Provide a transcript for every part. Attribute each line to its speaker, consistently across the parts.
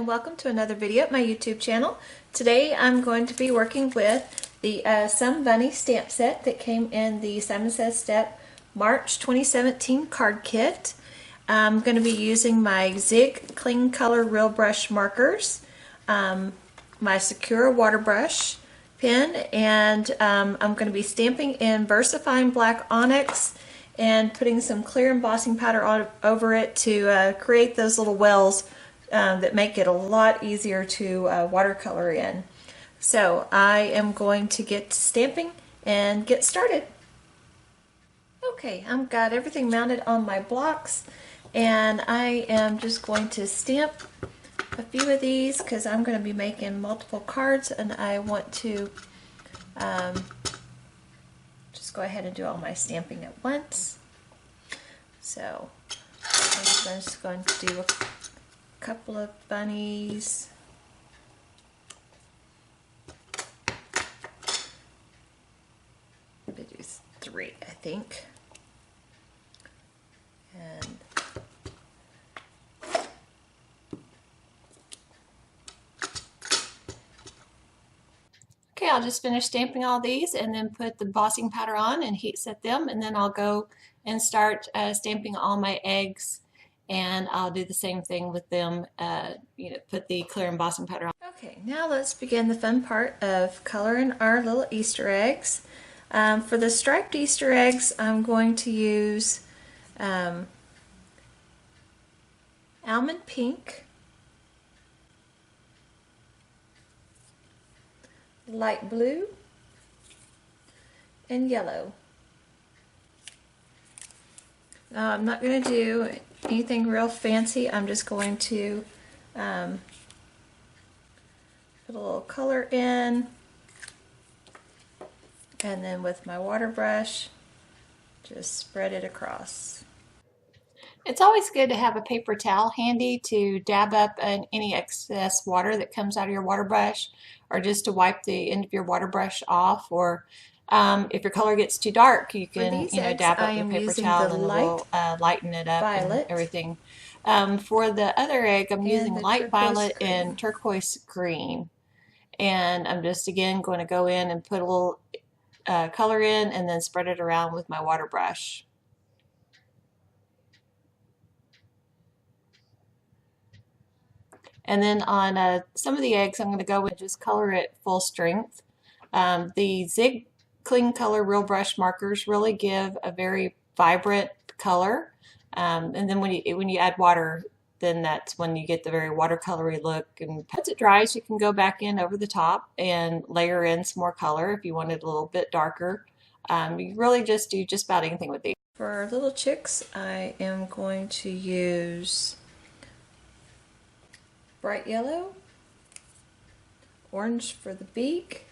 Speaker 1: and welcome to another video at my YouTube channel. Today I'm going to be working with the Some Bunny stamp set that came in the Simon Says Step March 2017 card kit. I'm going to be using my Zig Clean Color Real Brush markers, my Sakura water brush pen, and I'm going to be stamping in VersaFine Black Onyx and putting some clear embossing powder over it to create those little wells that make it a lot easier to watercolor in. So I am going to get stamping and get started. Okay, I've got everything mounted on my blocks, and I am just going to stamp a few of these because I'm going to be making multiple cards, and I want to just go ahead and do all my stamping at once. So I'm just going to do a couple of bunnies. I'm going to do 3, I think. And okay, I'll just finish stamping all these and then put the embossing powder on and heat set them, and then I'll go and start stamping all my eggs, and I'll do the same thing with them, put the clear embossing powder on. Okay, now let's begin the fun part of coloring our little Easter eggs. For the striped Easter eggs, I'm going to use almond pink, light blue, and yellow. Now I'm not going to do anything real fancy. I'm just going to put a little color in, and then with my water brush just spread it across. It's always good to have a paper towel handy to dab up any excess water that comes out of your water brush, or just to wipe the end of your water brush off, or if your color gets too dark, you can dab up the paper towel and it will lighten it up and everything. For the other egg, I'm using light violet and turquoise green, and I'm just again going to go in and put a little color in and then spread it around with my water brush. And then on some of the eggs, I'm going to go and just color it full strength. The Zig Clean Color Real Brush markers really give a very vibrant color, and then when you add water, then that's when you get the very watercolory look. And once it dries, you can go back in over the top and layer in some more color if you want it a little bit darker. You really just do just about anything with these. For our little chicks, I am going to use bright yellow, orange for the beak,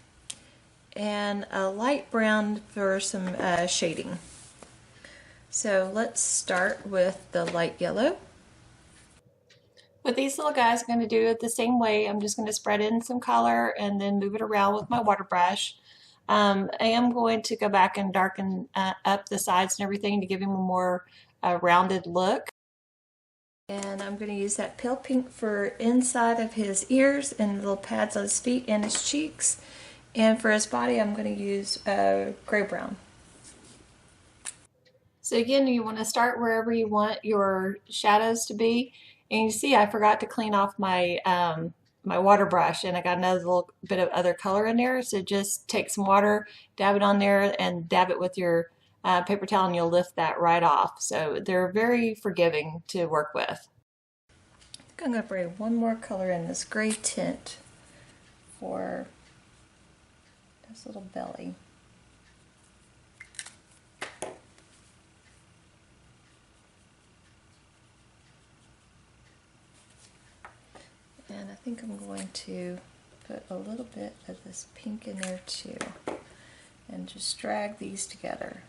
Speaker 1: and a light brown for some shading. So let's start with the light yellow. With these little guys, I'm going to do it the same way. I'm just going to spread in some color and then move it around with my water brush. I am going to go back and darken up the sides and everything to give him a more rounded look. And I'm going to use that pale pink for inside of his ears and little pads on his feet and his cheeks. And for his body, I'm going to use gray brown. So again, you want to start wherever you want your shadows to be. And you see I forgot to clean off my my water brush, and I got another little bit of other color in there. So just take some water, dab it on there, and dab it with your paper towel, and you'll lift that right off. So they're very forgiving to work with. I think I'm going to bring one more color in, this gray tint for this little belly. And I think I'm going to put a little bit of this pink in there too, and just drag these together.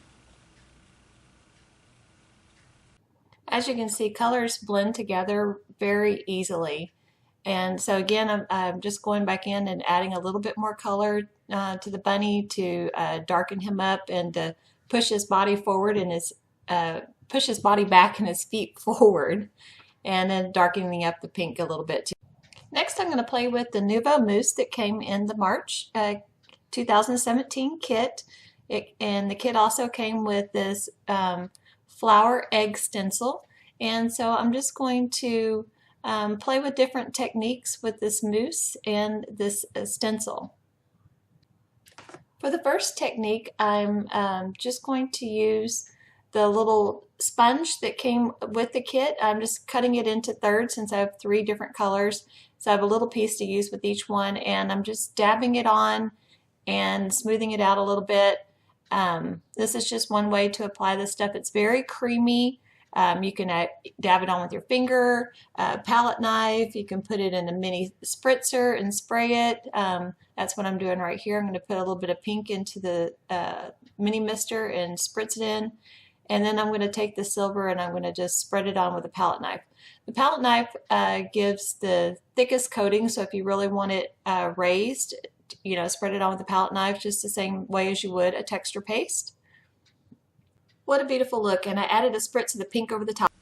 Speaker 1: As you can see, colors blend together very easily. And so again, I'm just going back in and adding a little bit more color to the bunny to darken him up and to push his body forward and push his body back and his feet forward, and then darkening up the pink a little bit too. Next, I'm going to play with the Nuvo Mousse that came in the March 2017 kit. And the kit also came with this flower egg stencil. And so I'm just going to play with different techniques with this mousse and this stencil. For the first technique, I'm just going to use the little sponge that came with the kit. I'm just cutting it into thirds since I have 3 different colors. So I have a little piece to use with each one, and I'm just dabbing it on and smoothing it out a little bit. This is just one way to apply this stuff. It's very creamy. You can dab it on with your finger, palette knife. You can put it in a mini spritzer and spray it. That's what I'm doing right here. I'm going to put a little bit of pink into the mini mister and spritz it in. And then I'm going to take the silver and I'm going to just spread it on with a palette knife. The palette knife gives the thickest coating, so if you really want it raised, you know, spread it on with the palette knife just the same way as you would a texture paste. What a beautiful look, and I added a spritz of the pink over the top.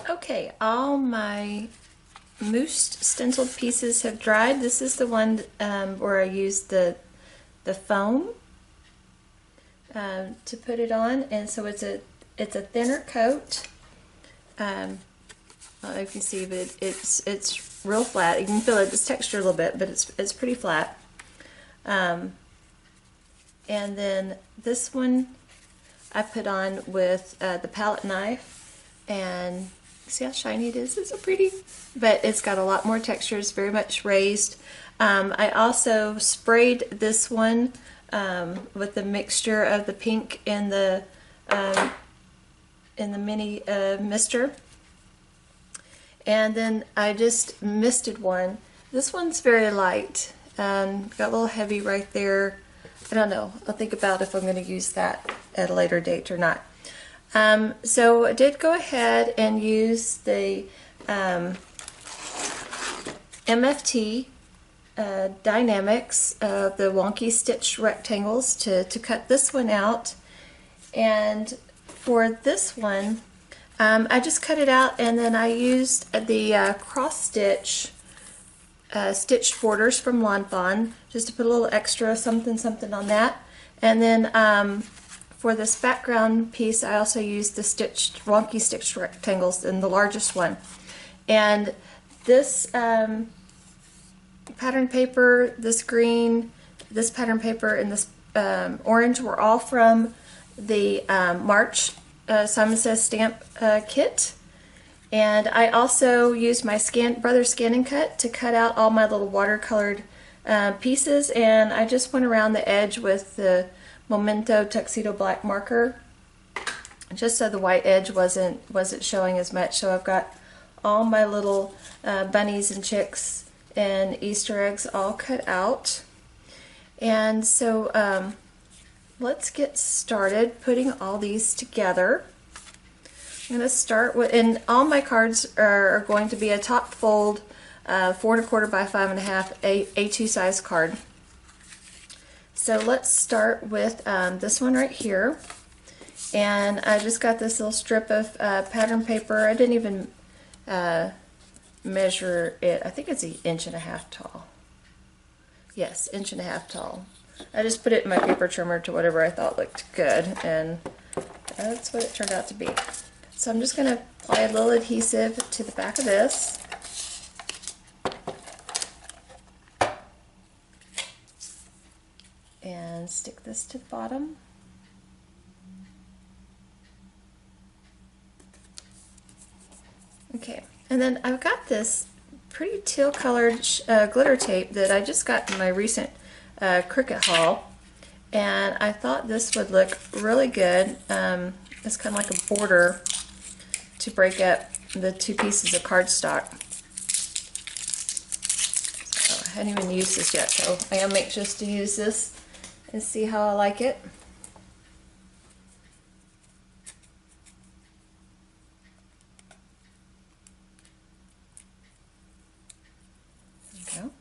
Speaker 1: Okay, all my mousse stenciled pieces have dried. This is the one where I used the foam to put it on, and so it's a thinner coat. I don't know if you can see, but it's real flat. You can feel this texture a little bit, but it's pretty flat. And then this one I put on with the palette knife, and see how shiny it is? It's so pretty, but it's got a lot more texture. It's very much raised. I also sprayed this one with the mixture of the pink and the mini mister. And then I just misted one. This one's very light. Got a little heavy right there. I don't know. I'll think about if I'm going to use that at a later date or not. So I did go ahead and use the MFT Dynamics, the wonky stitch rectangles to cut this one out. And for this one, I just cut it out, and then I used the cross stitch stitched borders from Lawn Fawn just to put a little extra something on that. And then for this background piece, I also used the wonky stitched rectangles in the largest one. And this pattern paper, this green, this pattern paper, and this orange were all from the March Simon Says stamp kit. And I also used my Brother Scan and Cut to cut out all my little watercolored pieces, and I just went around the edge with the Memento Tuxedo Black marker just so the white edge wasn't showing as much. So I've got all my little bunnies and chicks and Easter eggs all cut out. And so let's get started putting all these together. I'm going to start with, and all my cards are going to be a top fold 4 1/4 by 5 1/2 A2 size card. So let's start with this one right here. And I just got this little strip of pattern paper. I didn't even measure it. I think it's 1.5 inches tall. Yes, 1.5 inches tall. I just put it in my paper trimmer to whatever I thought looked good, and that's what it turned out to be. So I'm just going to apply a little adhesive to the back of this. And stick this to the bottom. Okay, and then I've got this pretty teal colored glitter tape that I just got in my recent Cricut haul, and I thought this would look really good. It's kind of like a border to break up the 2 pieces of cardstock. So I hadn't even used this yet, so I am anxious to use this and see how I like it. There we go.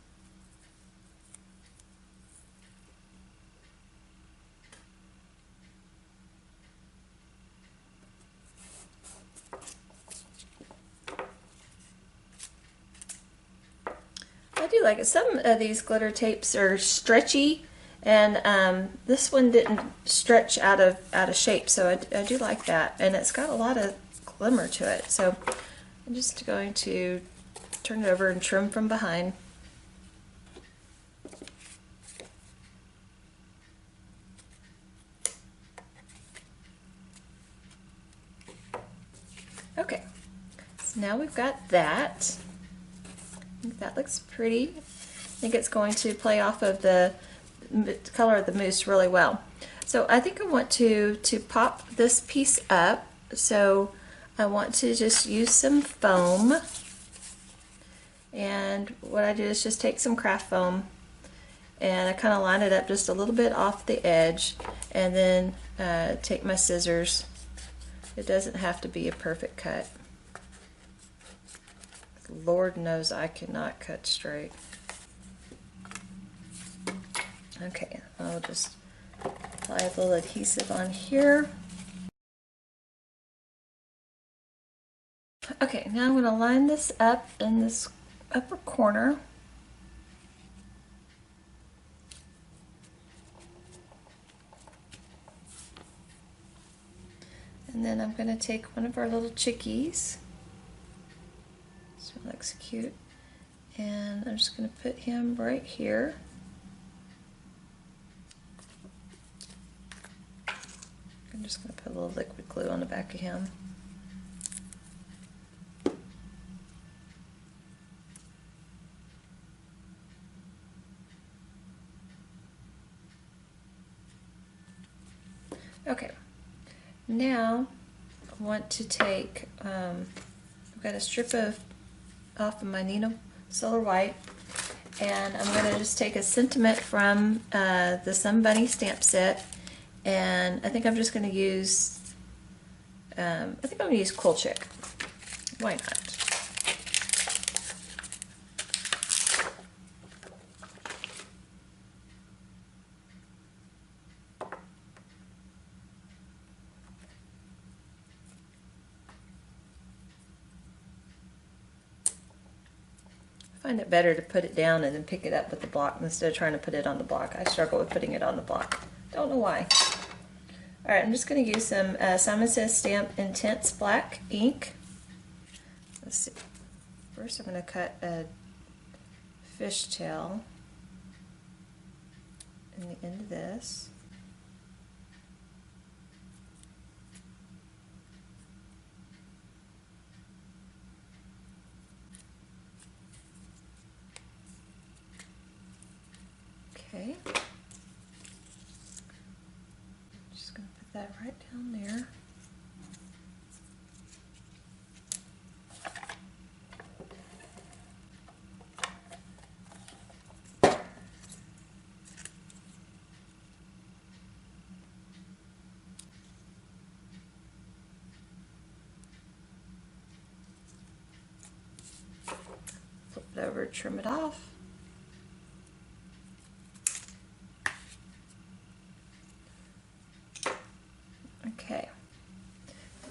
Speaker 1: do like it. Some of these glitter tapes are stretchy, and this one didn't stretch out of shape, so I do like that. And it's got a lot of glimmer to it. So I'm just going to turn it over and trim from behind. Okay, so now we've got that. I think that looks pretty. I think it's going to play off of the color of the mousse really well. So I think I want to pop this piece up. So I want to just use some foam. And what I do is just take some craft foam and I kind of line it up just a little bit off the edge, and then take my scissors. It doesn't have to be a perfect cut. Lord knows I cannot cut straight. Okay, I'll just apply a little adhesive on here. Okay, now I'm going to line this up in this upper corner. And then I'm going to take one of our little chickies. This one looks cute. And I'm just going to put him right here. I'm just going to put a little liquid glue on the back of him. Okay. Now I want to take, I've got a strip off of my Nino Solar White, and I'm going to just take a sentiment from the Some Bunny stamp set, and I think I'm just going to use, I think I'm going to use Cool Chick. Why not? I find it better to put it down and then pick it up with the block instead of trying to put it on the block. I struggle with putting it on the block. Don't know why. Alright, I'm just going to use some Simon Says Stamp Intense Black ink. Let's see. First I'm going to cut a fishtail in the end of this. Okay, just going to put that right down there. Flip it over, trim it off. Okay,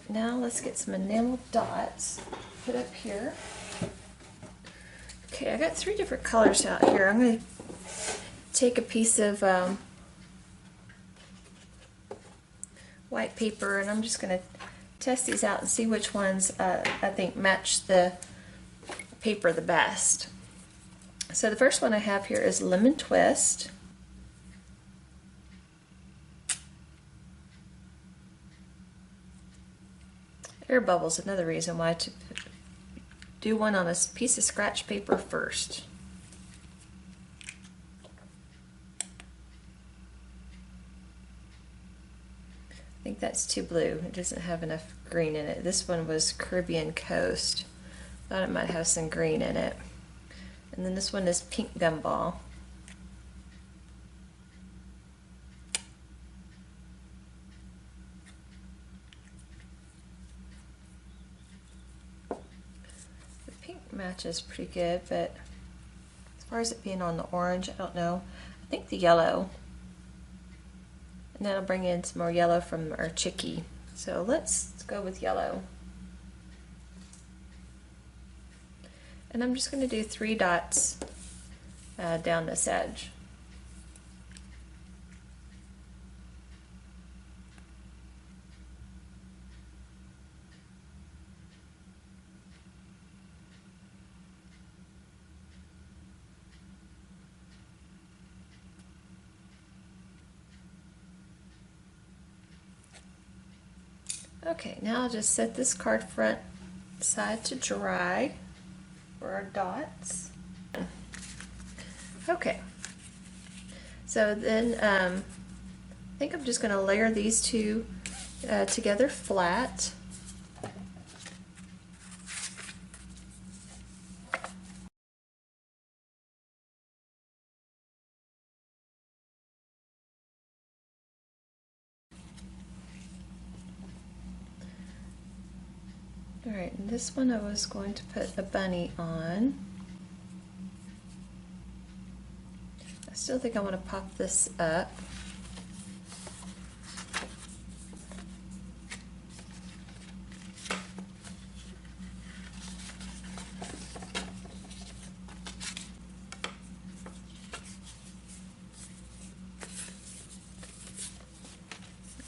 Speaker 1: now let's get some enamel dots put up here. Okay, I got 3 different colors out here. I'm going to take a piece of white paper, and I'm just going to test these out and see which ones I think match the paper the best. So the first one I have here is Lemon Twist. Air bubbles, another reason why to do one on a piece of scratch paper first. I think that's too blue. It doesn't have enough green in it. This one was Caribbean Coast. Thought it might have some green in it. And then this one is Pink Gumball. Matches pretty good, but as far as it being on the orange, I don't know. I think the yellow, and then I'll bring in some more yellow from our chickie. So let's go with yellow, and I'm just going to do 3 dots down this edge. Okay, now I'll just set this card front side to dry for our dots. Okay, so then I think I'm just going to layer these two together flat. Alright, and this one I was going to put a bunny on. I still think I want to pop this up.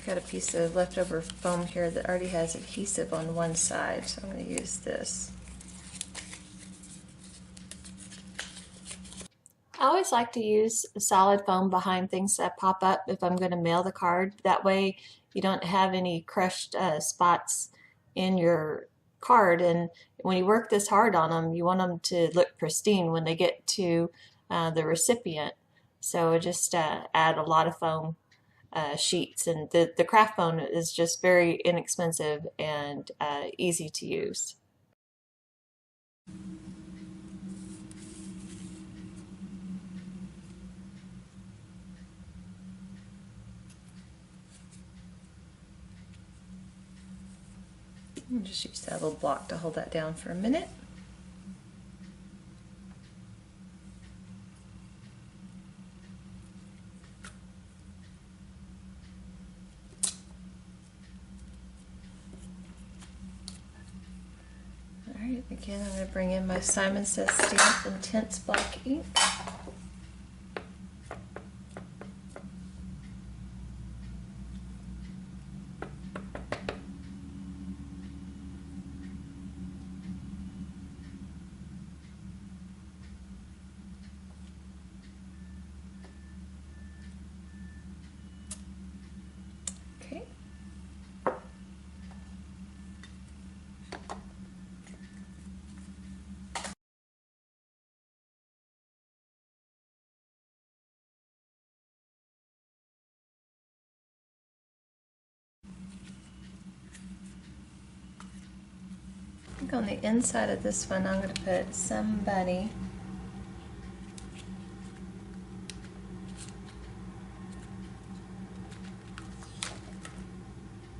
Speaker 1: Got a piece of leftover foam here that already has adhesive on one side, so I'm going to use this. I always like to use solid foam behind things that pop up if I'm going to mail the card. That way you don't have any crushed spots in your card, and when you work this hard on them, you want them to look pristine when they get to the recipient. So just add a lot of foam sheets, and the craft foam is just very inexpensive and easy to use. I'll just use that little block to hold that down for a minute. Alright, again I'm going to bring in my Simon Says Stamp Intense Black ink. Okay. I think on the inside of this one I'm going to put somebody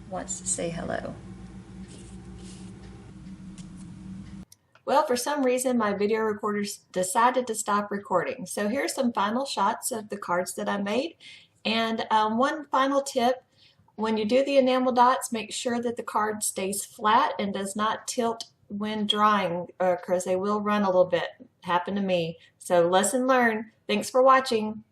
Speaker 1: wants to say hello. Well, for some reason my video recorder decided to stop recording. So here's some final shots of the cards that I made. And one final tip, when you do the enamel dots, make sure that the card stays flat and does not tilt when drying, because they will run a little bit. Happened to me. So lesson learned. Thanks for watching.